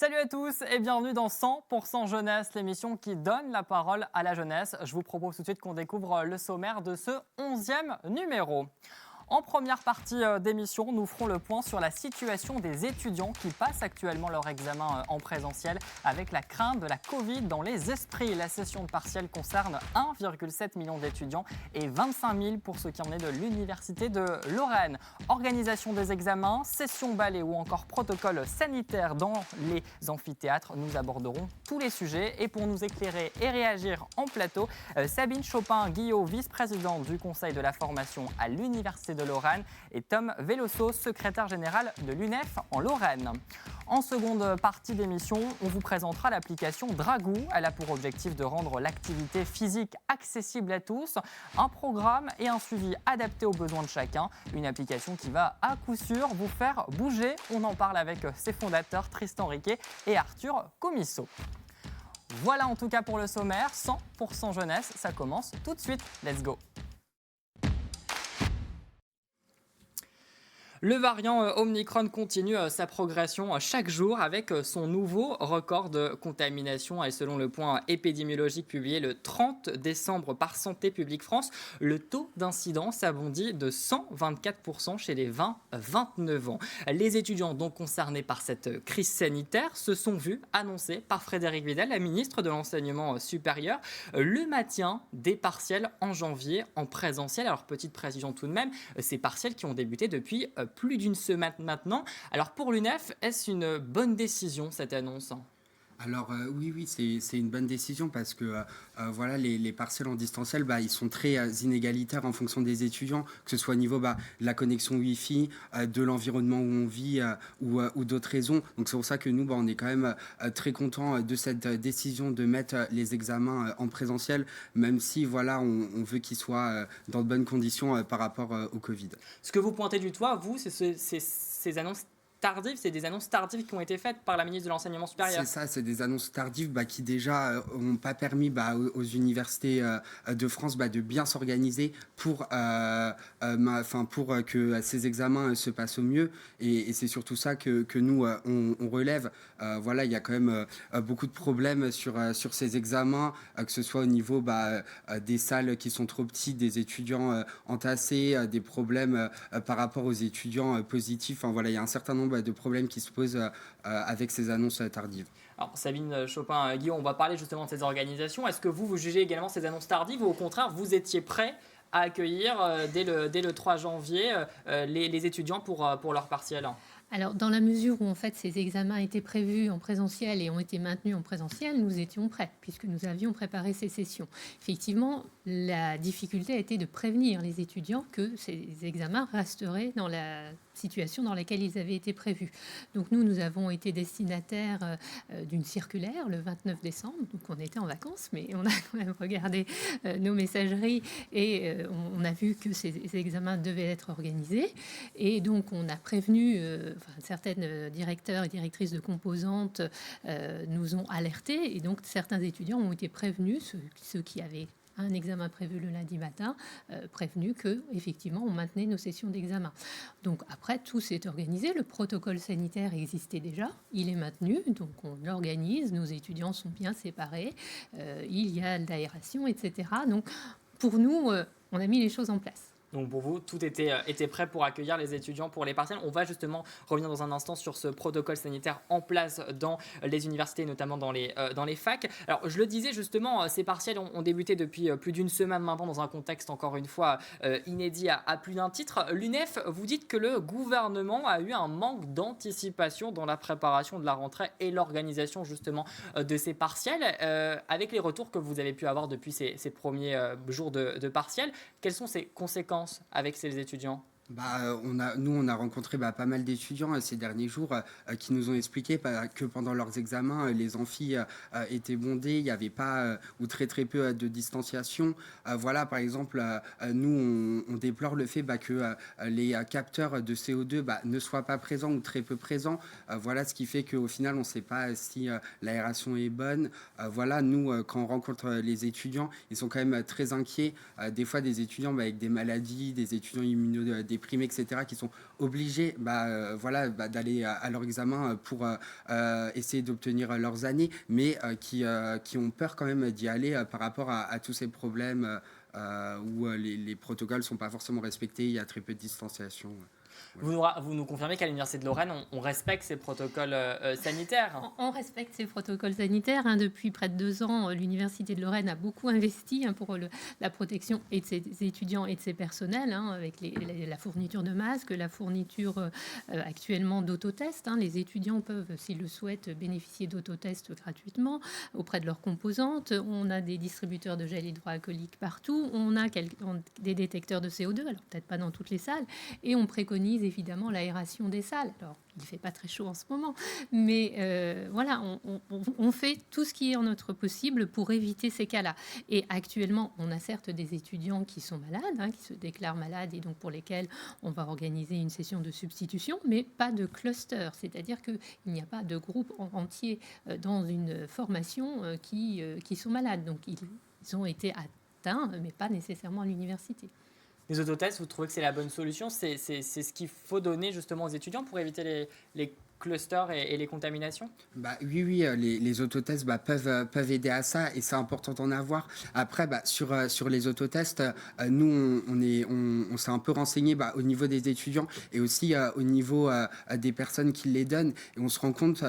Salut à tous et bienvenue dans 100% Jeunesse, l'émission qui donne la parole à la jeunesse. Je vous propose tout de suite qu'on découvre le sommaire de ce 11e numéro. En première partie d'émission, nous ferons le point sur la situation des étudiants qui passent actuellement leur examen en présentiel avec la crainte de la Covid dans les esprits. La session de partiel concerne 1,7 million d'étudiants et 25 000 pour ceux qui en est de l'Université de Lorraine. Organisation des examens, session balai ou encore protocole sanitaire dans les amphithéâtres. Nous aborderons tous les sujets et pour nous éclairer et réagir en plateau, Sabine Chopin-Guillot, vice-présidente du Conseil de la formation à l'Université de Lorraine et Tom Veloso, secrétaire général de l'UNEF en Lorraine. En seconde partie d'émission, on vous présentera l'application Dragou. Elle a pour objectif de rendre l'activité physique accessible à tous, un programme et un suivi adapté aux besoins de chacun. Une application qui va à coup sûr vous faire bouger. On en parle avec ses fondateurs Tristan Riquet et Arthur Comisso. Voilà en tout cas pour le sommaire, 100% jeunesse, ça commence tout de suite. Let's go! Le variant Omicron continue sa progression chaque jour avec son nouveau record de contamination. Et selon le point épidémiologique publié le 30 décembre par Santé publique France, le taux d'incidence a bondi de 124% chez les 20-29 ans. Les étudiants donc concernés par cette crise sanitaire se sont vus annoncer par Frédérique Vidal, la ministre de l'Enseignement supérieur, le maintien des partiels en janvier en présentiel. Alors petite précision tout de même, ces partiels qui ont débuté depuis plus d'une semaine maintenant. Alors pour l'UNEF, est-ce une bonne décision cette annonce ? Alors oui, c'est une bonne décision parce que voilà, les partiels en distanciel, ils sont très inégalitaires en fonction des étudiants, que ce soit au niveau de la connexion Wi-Fi, de l'environnement où on vit ou d'autres raisons. Donc c'est pour ça que nous, on est quand même très contents de cette décision de mettre les examens en présentiel, même si voilà, on veut qu'ils soient dans de bonnes conditions par rapport au Covid. Ce que vous pointez du doigt, vous, c'est ces annonces tardives, c'est des annonces tardives qui ont été faites par la ministre de l'Enseignement supérieur. C'est ça, c'est des annonces tardives qui déjà n'ont pas permis aux universités de France de bien s'organiser pour que ces examens se passent au mieux. Et c'est surtout ça que nous, on relève. Voilà, il y a quand même beaucoup de problèmes sur ces examens, que ce soit au niveau des salles qui sont trop petites, des étudiants entassés, des problèmes par rapport aux étudiants positifs. Enfin, voilà, il y a un certain nombre de problèmes qui se posent avec ces annonces tardives. Alors Sabine Chopin-Guillaume, on va parler justement de ces organisations. Est-ce que vous jugez également ces annonces tardives ou au contraire vous étiez prêt à accueillir dès le 3 janvier les étudiants pour leur partiel ? Alors, dans la mesure où en fait ces examens étaient prévus en présentiel et ont été maintenus en présentiel, nous étions prêts puisque nous avions préparé ces sessions. Effectivement, la difficulté a été de prévenir les étudiants que ces examens resteraient dans la situation dans laquelle ils avaient été prévus. Donc nous avons été destinataires d'une circulaire le 29 décembre, donc on était en vacances, mais on a quand même regardé nos messageries et on a vu que ces examens devaient être organisés. Et donc on a prévenu, certaines directeurs et directrices de composantes nous ont alertés, et donc certains étudiants ont été prévenus, ceux qui avaient un examen prévu le lundi matin, prévenu que effectivement on maintenait nos sessions d'examen. Donc après, tout s'est organisé, le protocole sanitaire existait déjà, il est maintenu, donc on l'organise, nos étudiants sont bien séparés, il y a l'aération, etc. Donc pour nous, on a mis les choses en place. Donc pour vous, tout était prêt pour accueillir les étudiants pour les partiels. On va justement revenir dans un instant sur ce protocole sanitaire en place dans les universités, notamment dans les facs. Alors je le disais justement, ces partiels ont débuté depuis plus d'une semaine maintenant dans un contexte encore une fois inédit à plus d'un titre. L'UNEF, vous dites que le gouvernement a eu un manque d'anticipation dans la préparation de la rentrée et l'organisation justement de ces partiels. Avec les retours que vous avez pu avoir depuis ces premiers jours de partiels, quelles sont ces conséquences avec ces étudiants ? On a rencontré pas mal d'étudiants ces derniers jours qui nous ont expliqué que pendant leurs examens, les amphis étaient bondés, il n'y avait pas ou très très peu de distanciation. Voilà, par exemple, nous, on déplore le fait que les capteurs de CO2 ne soient pas présents ou très peu présents. Voilà, ce qui fait qu'au final, on ne sait pas si l'aération est bonne. Voilà, nous, quand on rencontre les étudiants, ils sont quand même très inquiets. Des fois, des étudiants avec des maladies, des étudiants immunodéprimés, primés, etc., qui sont obligés d'aller à leur examen pour essayer d'obtenir leurs années, mais qui ont peur quand même d'y aller par rapport à tous ces problèmes où les protocoles ne sont pas forcément respectés, il y a très peu de distanciation. Vous nous confirmez qu'à l'Université de Lorraine, on respecte ces protocoles sanitaires? On respecte ces protocoles sanitaires. Depuis près de 2 ans, l'Université de Lorraine a beaucoup investi pour la protection et de ses étudiants et de ses personnels, avec la fourniture de masques, la fourniture actuellement d'autotests. Les étudiants peuvent, s'ils le souhaitent, bénéficier d'autotests gratuitement auprès de leurs composantes. On a des distributeurs de gel hydroalcoolique partout. On a des détecteurs de CO2, alors peut-être pas dans toutes les salles. Et on préconise évidemment l'aération des salles. Alors, il ne fait pas très chaud en ce moment, mais on fait tout ce qui est en notre possible pour éviter ces cas-là. Et actuellement, on a certes des étudiants qui sont malades, qui se déclarent malades et donc pour lesquels on va organiser une session de substitution, mais pas de cluster, c'est-à-dire qu'il n'y a pas de groupe entier dans une formation qui sont malades. Donc, ils ont été atteints, mais pas nécessairement à l'université. Les autotests, vous trouvez que c'est la bonne solution? C'est ce qu'il faut donner justement aux étudiants pour éviter les clusters et les contaminations? Oui, les autotests peuvent aider à ça et c'est important d'en avoir. Après, sur les autotests, nous, on s'est un peu renseigné au niveau des étudiants et aussi au niveau des personnes qui les donnent. Et on se rend compte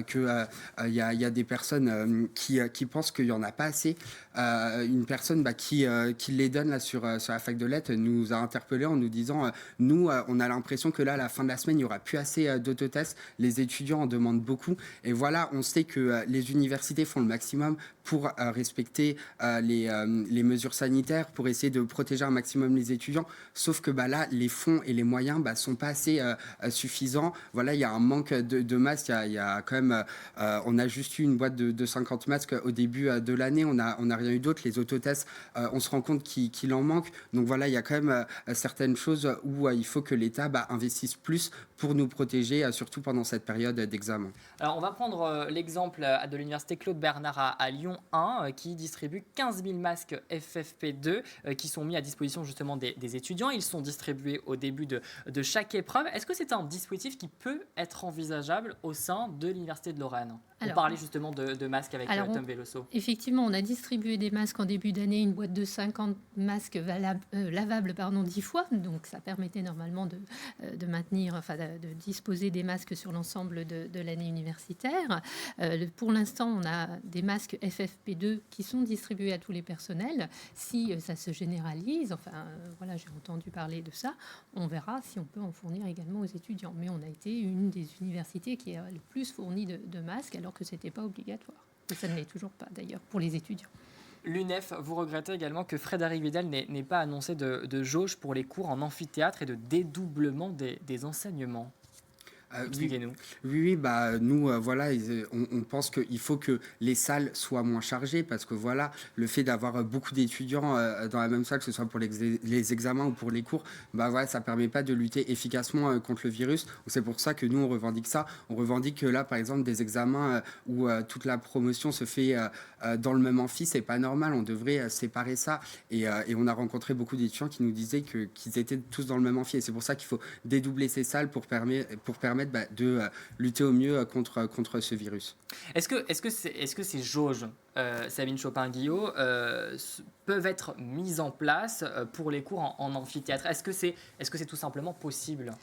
qu'il y a des personnes qui pensent qu'il n'y en a pas assez. Une personne qui les donne là, sur la fac de lettres nous a interpellés en nous disant nous, on a l'impression que là, à la fin de la semaine, il n'y aura plus assez d'autotests. Les étudiants en demandent beaucoup. Et voilà, on sait que les universités font le maximum pour respecter les mesures sanitaires, pour essayer de protéger un maximum les étudiants. Sauf que là, les fonds et les moyens sont pas assez suffisants. Voilà, il y a un manque de masques. Il y a quand même, on a juste eu une boîte de 50 masques au début de l'année. On n'a rien eu d'autre. Les autotests, on se rend compte qu'il en manque. Donc voilà, il y a quand même certaines choses où il faut que l'État investisse plus pour nous protéger, surtout pendant cette période d'examen. Alors, on va prendre l'exemple de l'Université Claude Bernard à Lyon 1, qui distribue 15 000 masques FFP2 qui sont mis à disposition justement des étudiants. Ils sont distribués au début de chaque épreuve. Est-ce que c'est un dispositif qui peut être envisageable au sein de l'Université de Lorraine? On parlait justement de masques avec Tom Veloso. Effectivement, on a distribué des masques en début d'année, une boîte de 50 masques lavables 10 fois. Donc, ça permettait normalement de maintenir, de disposer des masques sur l'ensemble de l'année universitaire. Pour l'instant, on a des masques FFP2 qui sont distribués à tous les personnels. Si ça se généralise, j'ai entendu parler de ça, on verra si on peut en fournir également aux étudiants. Mais on a été une des universités qui a le plus fourni de masques, alors que ce n'était pas obligatoire. Et ça ne l'est toujours pas, d'ailleurs, pour les étudiants. L'UNEF, vous regrettez également que Frédéric Vidal n'ait pas annoncé de jauge pour les cours en amphithéâtre et de dédoublement des enseignements. Expliquez-nous. Oui, nous, on pense qu'il faut que les salles soient moins chargées parce que le fait d'avoir beaucoup d'étudiants dans la même salle, que ce soit pour les examens ou pour les cours, ça permet pas de lutter efficacement contre le virus. C'est pour ça que nous, on revendique ça. On revendique que là, par exemple, des examens où toute la promotion se fait dans le même amphi, c'est pas normal. On devrait séparer ça. Et on a rencontré beaucoup d'étudiants qui nous disaient qu'ils étaient tous dans le même amphi. Et c'est pour ça qu'il faut dédoubler ces salles pour permettre de lutter au mieux contre ce virus. Est-ce que ces jauges, Sabine Chopin-Guillot, peuvent être mises en place pour les cours en amphithéâtre? Est-ce que c'est tout simplement possible?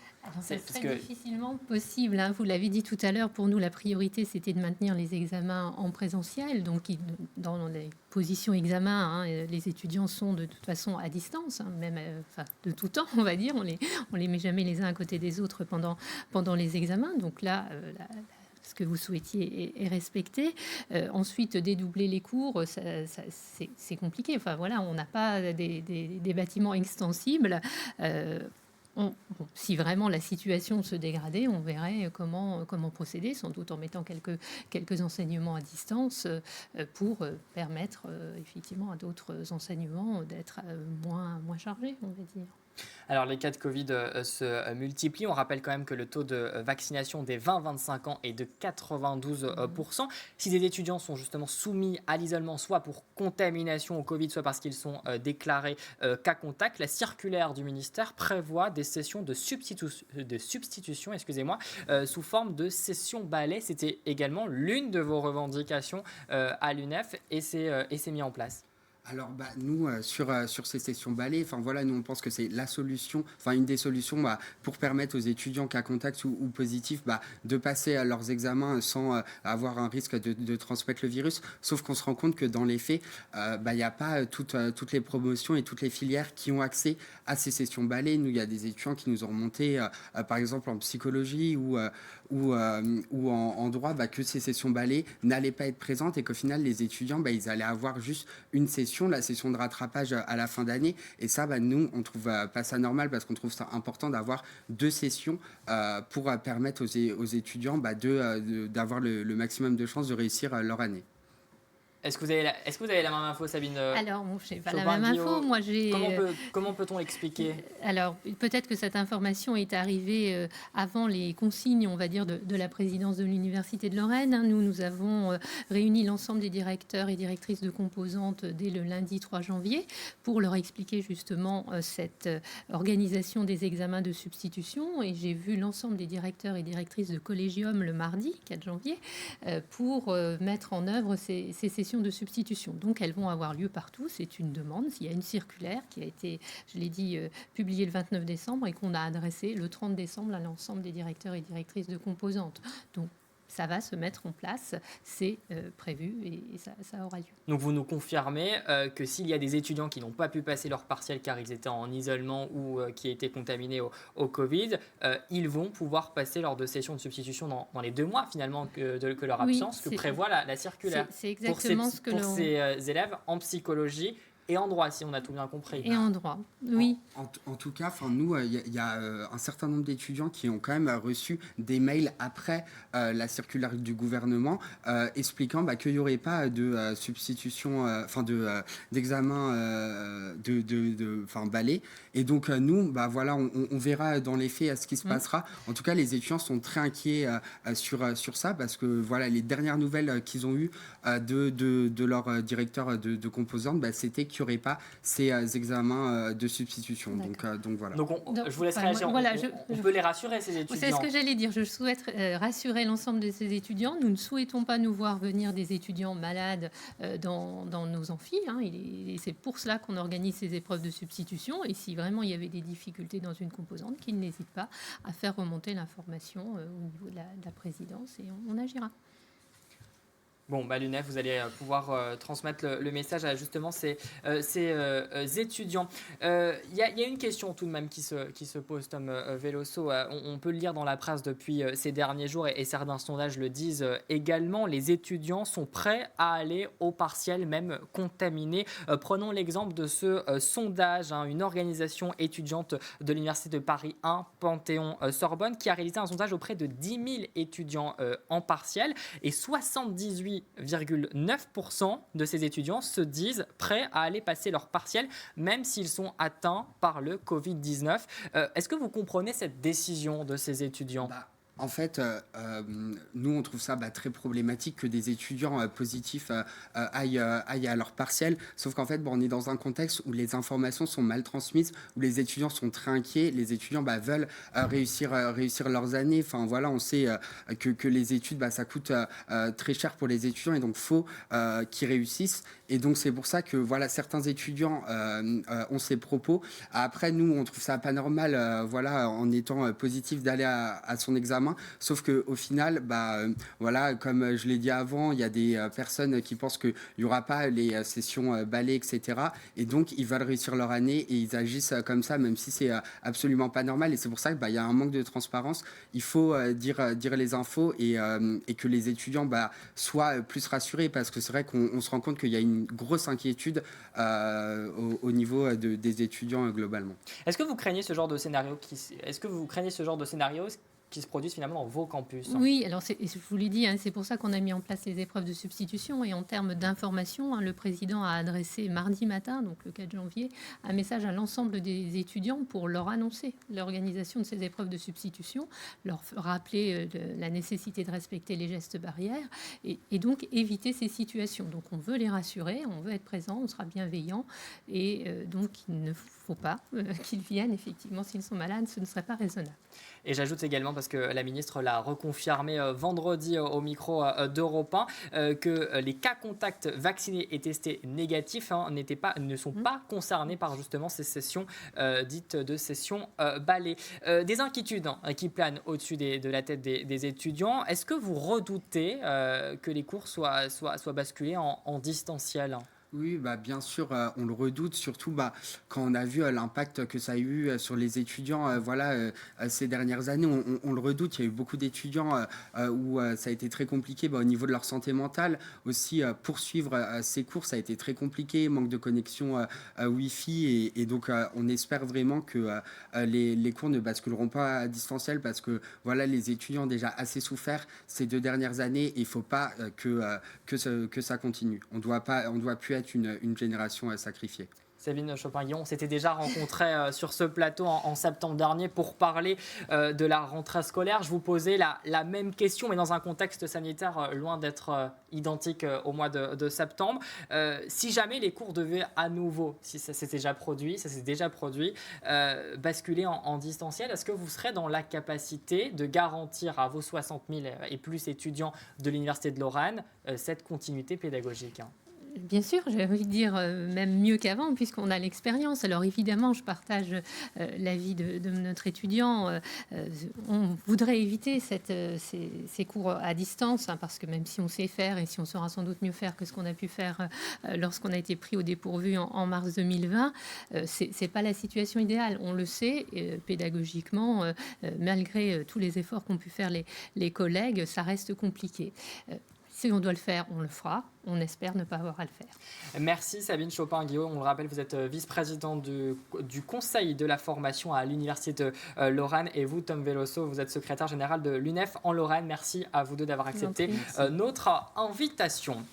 C'est difficilement possible. Vous l'avez dit tout à l'heure, pour nous, la priorité, c'était de maintenir les examens en présentiel. Donc, dans les positions examens, les étudiants sont de toute façon à distance, même de tout temps, on va dire. On les met jamais les uns à côté des autres pendant les examens. Donc là, ce que vous souhaitiez est respecté. Ensuite, dédoubler les cours, c'est compliqué. On n'a pas des bâtiments extensibles. Si vraiment la situation se dégradait, on verrait comment procéder, sans doute en mettant quelques enseignements à distance pour permettre effectivement à d'autres enseignements d'être moins chargés, on va dire. Alors, les cas de Covid se multiplient. On rappelle quand même que le taux de vaccination des 20-25 ans est de 92%. Si des étudiants sont justement soumis à l'isolement, soit pour contamination au Covid, soit parce qu'ils sont déclarés cas contact, la circulaire du ministère prévoit des sessions de substitution sous forme de session balai. C'était également l'une de vos revendications à l'UNEF et c'est mis en place. Alors nous sur ces sessions balai, enfin voilà, nous on pense que c'est la solution, enfin une des solutions pour permettre aux étudiants cas contact ou positifs de passer à leurs examens sans avoir un risque de transmettre le virus. Sauf qu'on se rend compte que dans les faits, il n'y a pas toutes les promotions et toutes les filières qui ont accès à ces sessions balai. Nous, il y a des étudiants qui nous ont remonté, par exemple en psychologie ou en droit, que ces sessions balai n'allaient pas être présentes et qu'au final les étudiants ils allaient avoir juste une session, la session de rattrapage à la fin d'année. Et ça, nous, on trouve pas ça normal parce qu'on trouve ça important d'avoir 2 sessions pour permettre aux étudiants d'avoir le maximum de chances de réussir leur année. Est-ce que vous avez la même info, Sabine? Alors, je n'ai pas la même info. Moi, Comment peut-on expliquer? Alors, peut-être que cette information est arrivée avant les consignes, on va dire, de la présidence de l'Université de Lorraine. Nous avons réuni l'ensemble des directeurs et directrices de composantes dès le lundi 3 janvier pour leur expliquer justement cette organisation des examens de substitution. Et j'ai vu l'ensemble des directeurs et directrices de collégium le mardi 4 janvier pour mettre en œuvre ces sessions de substitution. Donc, elles vont avoir lieu partout. C'est une demande. Il y a une circulaire qui a été, je l'ai dit, publiée le 29 décembre et qu'on a adressée le 30 décembre à l'ensemble des directeurs et directrices de composantes. Donc, ça va se mettre en place, c'est prévu et ça aura lieu. Donc vous nous confirmez que s'il y a des étudiants qui n'ont pas pu passer leur partiel car ils étaient en isolement ou qui étaient contaminés au Covid, ils vont pouvoir passer lors de sessions de substitution dans les 2 mois finalement que leur absence, que prévoit la circulaire. C'est exactement ce que pour ces élèves en psychologie et en droit, si on a tout bien compris. Et en droit, oui. En tout cas, nous, il y a un certain nombre d'étudiants qui ont quand même reçu des mails après la circulaire du gouvernement expliquant qu'il n'y aurait pas de substitution, d'examen balai. Et donc, nous, on verra dans les faits ce qui se passera. En tout cas, les étudiants sont très inquiets sur ça parce que les dernières nouvelles qu'ils ont eues de leur directeur de composante, c'était qu'il n'y aurait pas ces examens de substitution. Donc voilà. Donc je vous laisse réagir. On peut les rassurer, ces étudiants. C'est ce que j'allais dire. Je souhaite rassurer l'ensemble de ces étudiants. Nous ne souhaitons pas nous voir venir des étudiants malades dans nos amphis. Et c'est pour cela qu'on organise ces épreuves de substitution. Et si vraiment il y avait des difficultés dans une composante, qu'ils n'hésitent pas à faire remonter l'information au niveau de la présidence et on agira. Bon, l'UNEF, vous allez pouvoir transmettre le message à justement ces étudiants. Il y a une question tout de même qui se pose, Tom Veloso. On peut le lire dans la presse depuis ces derniers jours et certains sondages le disent également. Les étudiants sont prêts à aller au partiel, même contaminés. Prenons l'exemple de ce sondage, une organisation étudiante de l'Université de Paris 1, Panthéon-Sorbonne, qui a réalisé un sondage auprès de 10 000 étudiants en partiel et 78,9% de ces étudiants se disent prêts à aller passer leur partiel, même s'ils sont atteints par le Covid-19. Est-ce que vous comprenez cette décision de ces étudiants ? En fait, nous, on trouve ça très problématique que des étudiants positifs aillent à leur partiel. Sauf qu'en fait, on est dans un contexte où les informations sont mal transmises, où les étudiants sont très inquiets. Les étudiants veulent réussir leurs années. Enfin, voilà, on sait que les études, ça coûte très cher pour les étudiants et donc il faut qu'ils réussissent. Et donc, c'est pour ça que certains étudiants ont ces propos. Après, nous, on trouve ça pas normal, en étant positif, d'aller à son examen. Sauf qu'au final, comme je l'ai dit avant, il y a des personnes qui pensent qu'il n'y aura pas les sessions balai, etc. Et donc, ils veulent réussir leur année et ils agissent comme ça, même si c'est absolument pas normal. Et c'est pour ça qu'il y a un manque de transparence. Il faut dire les infos et que les étudiants soient plus rassurés parce que c'est vrai qu'on se rend compte qu'il y a une grosse inquiétude au niveau des étudiants globalement. Est-ce que vous craignez ce genre de scénario qui se produisent finalement dans vos campus. Oui, alors je vous l'ai dit, c'est pour ça qu'on a mis en place les épreuves de substitution. Et en termes d'information, le président a adressé mardi matin, donc le 4 janvier, un message à l'ensemble des étudiants pour leur annoncer l'organisation de ces épreuves de substitution, leur rappeler la nécessité de respecter les gestes barrières et donc éviter ces situations. Donc on veut les rassurer, on veut être présent, on sera bienveillant et donc il ne faut pas qu'ils viennent. Effectivement, s'ils sont malades, ce ne serait pas raisonnable. Et j'ajoute également, parce que la ministre l'a reconfirmé vendredi au micro d'Europe 1, que les cas contacts vaccinés et testés négatifs ne sont pas concernés par justement ces sessions dites de sessions balais. Des inquiétudes qui planent au-dessus de la tête des étudiants. Est-ce que vous redoutez que les cours soient basculés en distanciel ? Oui, bien sûr, on le redoute, surtout quand on a vu l'impact que ça a eu sur les étudiants ces dernières années. On le redoute, il y a eu beaucoup d'étudiants où ça a été très compliqué au niveau de leur santé mentale. Aussi, poursuivre ces cours, ça a été très compliqué, manque de connexion Wi-Fi. Et donc, on espère vraiment que les cours ne basculeront pas à distanciel parce que les étudiants ont déjà assez souffert ces 2 dernières années et il ne faut pas que ça continue. On doit plus être une génération sacrifiée. Sabine Chopin-Guillon, on s'était déjà rencontrés sur ce plateau en septembre dernier pour parler de la rentrée scolaire. Je vous posais la même question, mais dans un contexte sanitaire loin d'être identique au mois de septembre. Si jamais les cours devaient à nouveau, si ça s'est déjà produit, basculer en distanciel, est-ce que vous serez dans la capacité de garantir à vos 60 000 et plus étudiants de l'Université de Lorraine cette continuité pédagogique ? Bien sûr, j'ai envie de dire même mieux qu'avant, puisqu'on a l'expérience. Alors évidemment, je partage l'avis de notre étudiant. On voudrait éviter ces cours à distance, parce que même si on sait faire et si on saura sans doute mieux faire que ce qu'on a pu faire lorsqu'on a été pris au dépourvu en mars 2020, c'est pas la situation idéale. On le sait, pédagogiquement, malgré tous les efforts qu'ont pu faire les collègues, ça reste compliqué. Si on doit le faire, on le fera. On espère ne pas avoir à le faire. Merci Sabine Chopin-Guillaume. On le rappelle, vous êtes vice-présidente du Conseil de la formation à l'Université de Lorraine. Et vous, Tom Veloso, vous êtes secrétaire général de l'UNEF en Lorraine. Merci à vous deux d'avoir accepté notre invitation.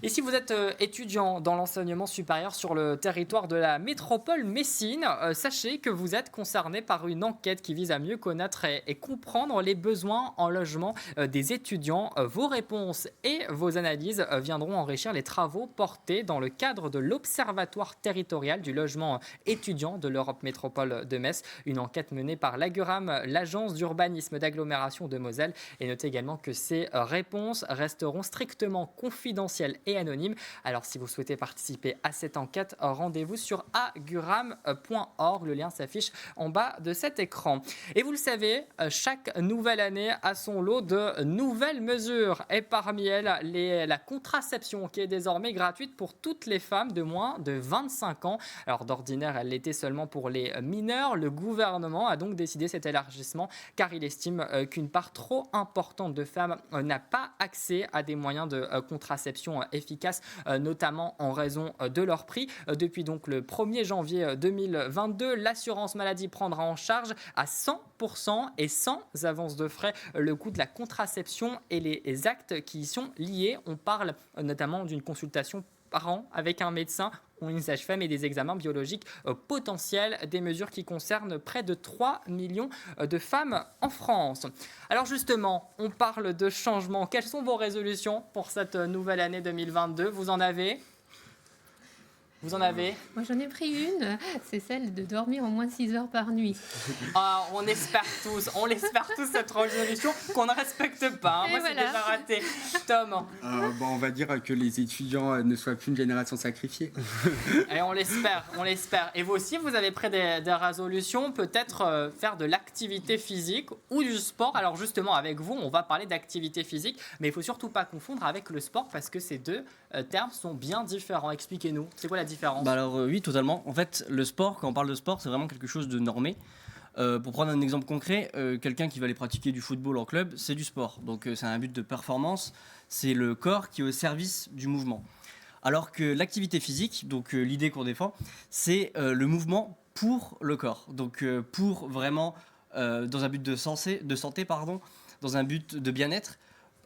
Et si vous êtes étudiant dans l'enseignement supérieur sur le territoire de la métropole Messine, sachez que vous êtes concerné par une enquête qui vise à mieux connaître et comprendre les besoins en logement des étudiants. Vos réponses et vos analyses viendront enrichir les travaux portés dans le cadre de l'Observatoire territorial du logement étudiant de l'Europe Métropole de Metz. Une enquête menée par l'Aguram, l'agence d'urbanisme d'agglomération de Moselle. Et notez également que ces réponses resteront strictement confidentielles et anonyme. Alors, si vous souhaitez participer à cette enquête, rendez-vous sur aguram.org. Le lien s'affiche en bas de cet écran. Et vous le savez, chaque nouvelle année a son lot de nouvelles mesures. Et parmi elles, la contraception qui est désormais gratuite pour toutes les femmes de moins de 25 ans. Alors, d'ordinaire, elle l'était seulement pour les mineurs. Le gouvernement a donc décidé cet élargissement car il estime qu'une part trop importante de femmes n'a pas accès à des moyens de contraception efficaces, notamment en raison de leur prix. Depuis donc le 1er janvier 2022, l'assurance maladie prendra en charge à 100% et sans avance de frais le coût de la contraception et les actes qui y sont liés. On parle notamment d'une consultation par an avec un médecin ou une sage-femme et des examens biologiques potentiels, des mesures qui concernent près de 3 millions de femmes en France. Alors justement, on parle de changement. Quelles sont vos résolutions pour cette nouvelle année 2022 ? Vous en avez ? Moi, j'en ai pris une, c'est celle de dormir au moins 6 heures par nuit. On l'espère tous cette résolution qu'on ne respecte pas. Moi, c'est déjà raté. Tom on va dire que les étudiants ne soient plus une génération sacrifiée. Et on l'espère. Et vous aussi, vous avez pris des résolutions, peut-être faire de l'activité physique ou du sport. Alors justement, avec vous, on va parler d'activité physique, mais il ne faut surtout pas confondre avec le sport parce que ces deux termes sont bien différents. Expliquez-nous, c'est quoi la différence ? Oui, totalement. En fait, le sport, quand on parle de sport, c'est vraiment quelque chose de normé. Pour prendre un exemple concret, quelqu'un qui va aller pratiquer du football en club, c'est du sport. Donc c'est un but de performance, c'est le corps qui est au service du mouvement. Alors que l'activité physique, donc l'idée qu'on défend, c'est le mouvement pour le corps. Donc pour vraiment dans un but de santé, pardon, dans un but de bien-être.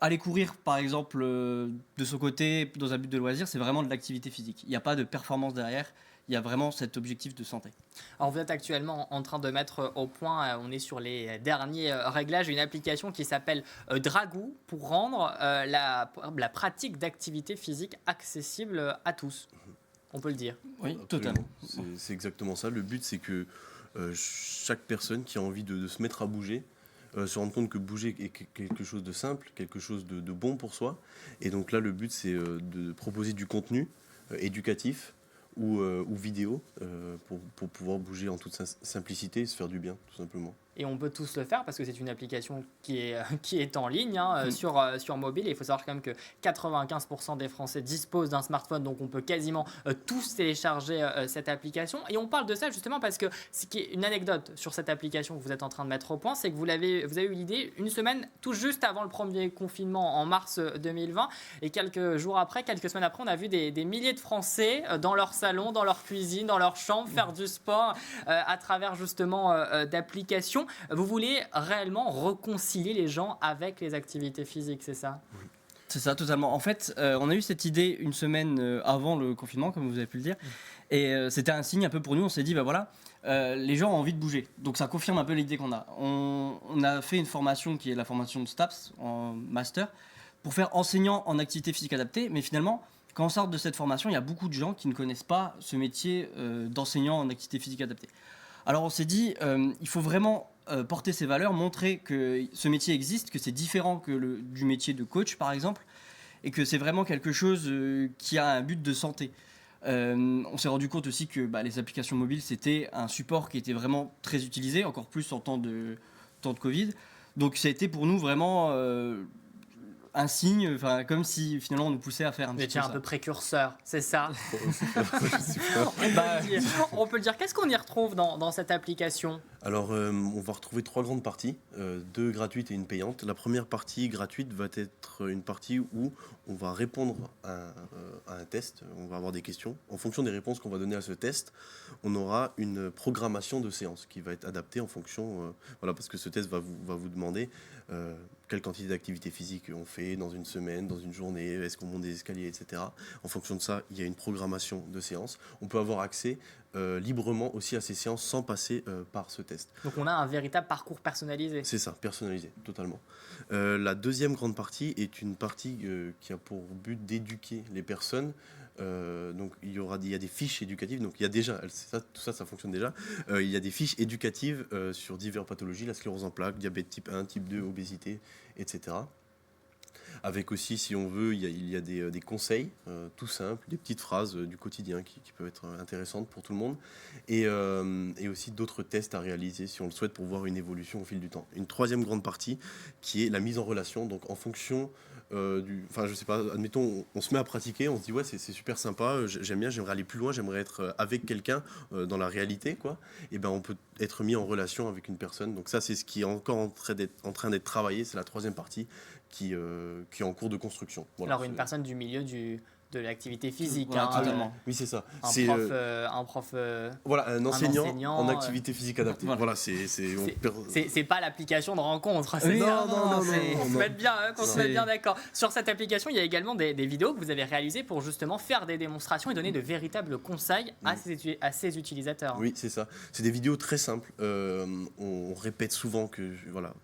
Aller courir, par exemple, de son côté, dans un but de loisir, c'est vraiment de l'activité physique. Il n'y a pas de performance derrière, il y a vraiment cet objectif de santé. Alors vous êtes actuellement en train de mettre au point, on est sur les derniers réglages, une application qui s'appelle Dragoo pour rendre la pratique d'activité physique accessible à tous. On peut le dire. Oui, Absolument. totalement. C'est exactement ça. Le but, c'est que chaque personne qui a envie de se mettre à bouger se rende compte que bouger est quelque chose de simple, quelque chose de bon pour soi. Et donc là, le but, c'est de proposer du contenu éducatif ou vidéo pour pouvoir bouger en toute simplicité et se faire du bien, tout simplement. Et on peut tous le faire parce que c'est une application qui est en ligne sur mobile. Et il faut savoir quand même que 95% des Français disposent d'un smartphone, donc on peut quasiment tous télécharger cette application. Et on parle de ça justement parce que ce qui est une anecdote sur cette application que vous êtes en train de mettre au point, c'est que vous avez eu l'idée une semaine tout juste avant le premier confinement en mars 2020. Et quelques semaines après, on a vu des milliers de Français dans leur salon, dans leur cuisine, dans leur chambre faire du sport à travers justement d'applications. Vous voulez réellement réconcilier les gens avec les activités physiques, c'est ça ? C'est ça, totalement. En fait, on a eu cette idée une semaine avant le confinement, comme vous avez pu le dire. Et c'était un signe un peu pour nous. On s'est dit, bah voilà, les gens ont envie de bouger. Donc ça confirme un peu l'idée qu'on a. On a fait une formation qui est la formation de STAPS en master pour faire enseignant en activité physique adaptée. Mais finalement, quand on sort de cette formation, il y a beaucoup de gens qui ne connaissent pas ce métier d'enseignant en activité physique adaptée. Alors on s'est dit, il faut vraiment porter ces valeurs, montrer que ce métier existe, que c'est différent que du métier de coach par exemple, et que c'est vraiment quelque chose qui a un but de santé. On s'est rendu compte aussi que les applications mobiles, c'était un support qui était vraiment très utilisé, encore plus en temps de Covid. Donc ça a été pour nous vraiment un signe, comme si finalement on nous poussait à faire un petit peu ça. Vous étiez un peu précurseur, c'est ça. Super. On peut le dire. Qu'est-ce qu'on y retrouve dans cette application ? Alors, on va retrouver 3 grandes parties, 2 gratuites et une payante. La première partie gratuite va être une partie où on va répondre à un test, on va avoir des questions. En fonction des réponses qu'on va donner à ce test, on aura une programmation de séance qui va être adaptée en fonction, parce que ce test va vous demander quelle quantité d'activité physique on fait dans une semaine, dans une journée, est-ce qu'on monte des escaliers, etc. En fonction de ça, il y a une programmation de séance. On peut avoir accès librement aussi à ces séances sans passer par ce test. Donc on a un véritable parcours personnalisé. C'est ça, personnalisé, totalement. La deuxième grande partie est une partie qui a pour but d'éduquer les personnes. Donc il y a des fiches éducatives, donc il y a déjà, tout ça fonctionne déjà. Il y a des fiches éducatives sur diverses pathologies, la sclérose en plaques, diabète type 1, type 2, obésité, etc. Avec aussi, si on veut, il y a des conseils tout simples, des petites phrases du quotidien qui peuvent être intéressantes pour tout le monde. Et aussi d'autres tests à réaliser si on le souhaite pour voir une évolution au fil du temps. Une troisième grande partie qui est la mise en relation. Donc en fonction je sais pas, admettons, on se met à pratiquer, on se dit ouais c'est super sympa, j'aime bien, j'aimerais aller plus loin, j'aimerais être avec quelqu'un dans la réalité, quoi. Et ben on peut être mis en relation avec une personne. Donc ça c'est ce qui est encore en train d'être travaillé, c'est la troisième partie qui est en cours de construction. Voilà, alors une personne du milieu de l'activité physique. Voilà, totalement. Oui, c'est ça. Un prof. Voilà, un enseignant en euh, activité physique adaptée. Voilà, c'est pas l'application de rencontre. Oui, non, On se met bien d'accord. Sur cette application, il y a également des vidéos que vous avez réalisées pour justement faire des démonstrations et donner de véritables conseils à ses utilisateurs. Oui, c'est ça. C'est des vidéos très simples. On répète souvent que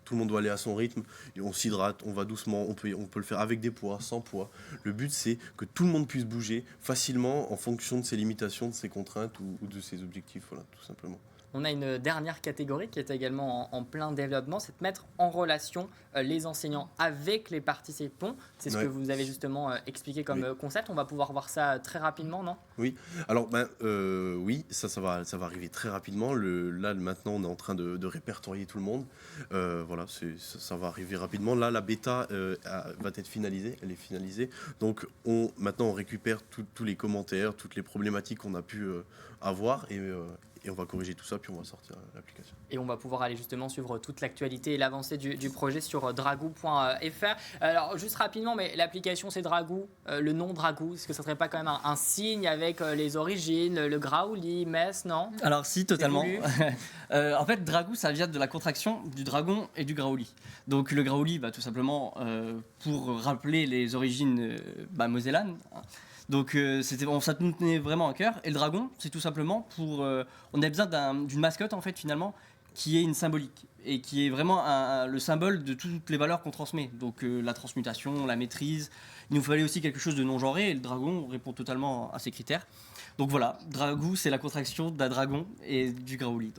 tout le monde doit aller à son rythme. On s'hydrate, on va doucement. On peut le faire avec des poids, sans poids. Le but, c'est que tout le monde puisse bouger facilement en fonction de ses limitations, de ses contraintes ou de ses objectifs, voilà, tout simplement. On a une dernière catégorie qui est également en plein développement, c'est de mettre en relation les enseignants avec les participants. C'est ce que vous avez justement expliqué comme concept. On va pouvoir voir ça très rapidement, non ? Oui. Alors, oui, ça va arriver très rapidement. Là, maintenant, on est en train de répertorier tout le monde. Ça va arriver rapidement. Là, la bêta va être finalisée. Elle est finalisée. Donc, maintenant, on récupère tous les commentaires, toutes les problématiques qu'on a pu avoir Et on va corriger tout ça, puis on va sortir l'application. Et on va pouvoir aller justement suivre toute l'actualité et l'avancée du projet sur dragou.fr. Alors juste rapidement, mais l'application c'est Dragou, le nom Dragou, est-ce que ça serait pas quand même un signe avec les origines, le Graouli, Metz, non? Alors si, totalement. voulu. En fait, Dragou, ça vient de la contraction du dragon et du Graouli. Donc le Graouli, tout simplement, pour rappeler les origines mosellanes. Donc ça nous tenait vraiment à cœur. Et le dragon, c'est tout simplement pour... on a besoin d'une mascotte, en fait, finalement, qui est une symbolique et qui est vraiment le symbole de toutes les valeurs qu'on transmet. Donc la transmutation, la maîtrise. Il nous fallait aussi quelque chose de non-genré et le dragon répond totalement à ces critères. Donc voilà, Dragou, c'est la contraction d'un dragon et du Graouli.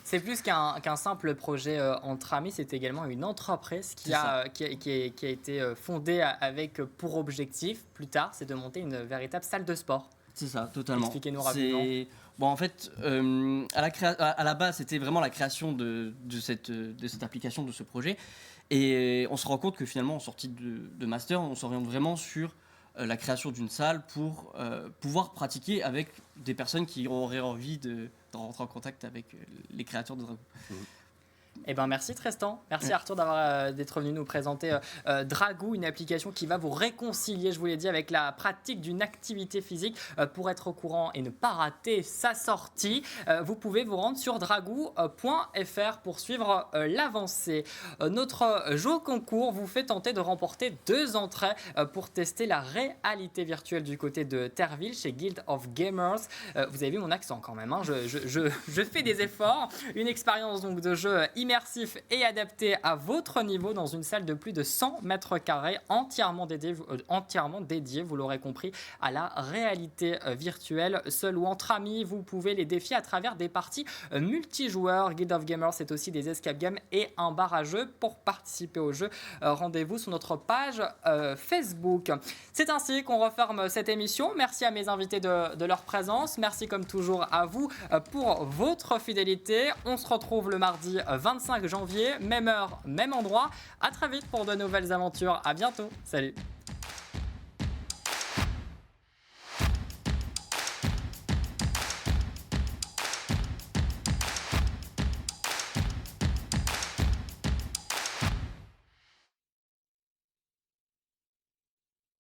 C'est plus qu'un simple projet entre amis, c'est également une entreprise qui a été fondée avec pour objectif, plus tard, c'est de monter une véritable salle de sport. C'est ça, totalement. Expliquez-nous rapidement. Bon, en fait, à la base, c'était vraiment la création de cette application, de ce projet. Et on se rend compte que finalement, en sortie de master, on s'oriente vraiment sur la création d'une salle pour pouvoir pratiquer avec des personnes qui auraient envie de rentrer en contact avec les créateurs de Dragou. Eh ben merci Tristan, merci Arthur d'être venu nous présenter Dragou, une application qui va vous réconcilier, je vous l'ai dit, avec la pratique d'une activité physique. Pour être au courant et ne pas rater sa sortie, vous pouvez vous rendre sur dragou.fr pour suivre l'avancée. Notre jeu au concours vous fait tenter de remporter 2 entrées pour tester la réalité virtuelle du côté de Terreville chez Guild of Gamers. Vous avez vu mon accent quand même, hein, je fais des efforts. Une expérience donc de jeu immersif et adapté à votre niveau dans une salle de plus de 100 mètres carrés entièrement dédiée, vous l'aurez compris, à la réalité virtuelle. Seul ou entre amis, vous pouvez les défier à travers des parties multijoueurs. Guild of Gamers, c'est aussi des escape games et un bar à jeu. Pour participer au jeu, rendez-vous sur notre page Facebook. C'est ainsi qu'on referme cette émission. Merci à mes invités de leur présence. Merci comme toujours à vous pour votre fidélité. On se retrouve le mardi 25 janvier, même heure, même endroit. À très vite pour de nouvelles aventures. À bientôt. Salut.